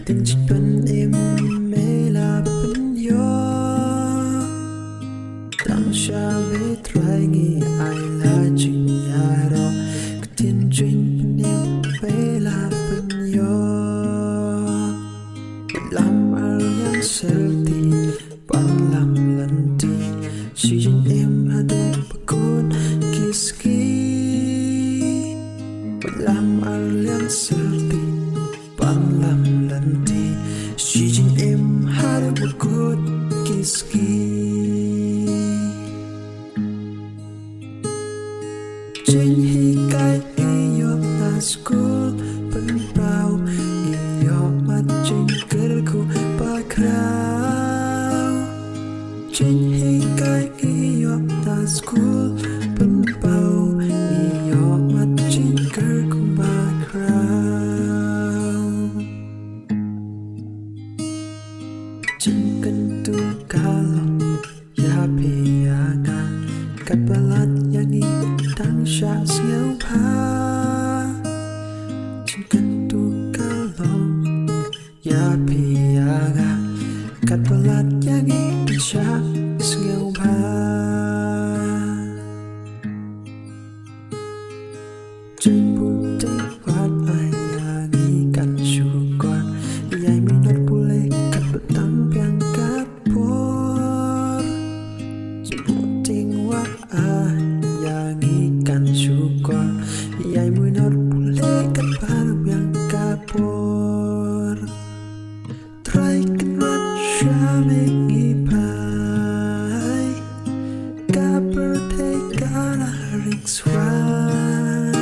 tình chỉ bên em mê là bên yo tang sha biết trai nghĩ ai là chuyện nhà đó cứ thiên duyên bên em mê là bên yo làm ở yang selti bạn làm lần đi chỉ riêng em là đủ bakut kiski làm ở yang selti bạn làm lần đi chỉ riêng em là đủ bakut kiski trên hi cái iyo na school bên bao iyo mặt trên kerku bakrau trên hi cái iyo na school bên bao iyo mặt trên kerku bakrau trên cần tu kalong ya piaga kat balat yang tang sha siêu pa trên cần tu kalong ya piaga kat balat yang tang sha siêu pa trên putih wat ai yang ikan syukur yai minat boleh kat petang yang kapur trên putih wat ai yang ikan syukur yai minat boleh kat baru yang kapur try kat wat syamik ipai kapur tegala rikswai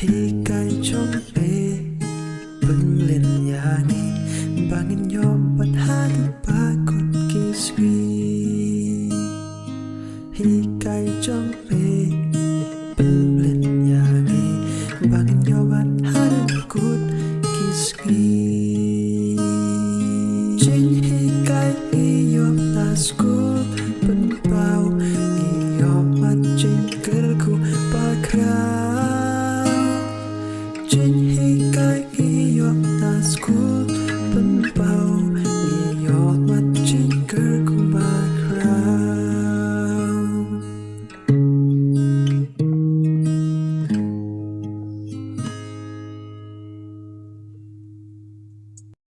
hikai trong pe bên lên yangi bangin yom pat hadu bakut kiswi hikai trong pe bên lên yangi bangin yom pat hadu bakut kiswi trên hikai iyo na school bên bao iyo mặt trên kerku bakrau trên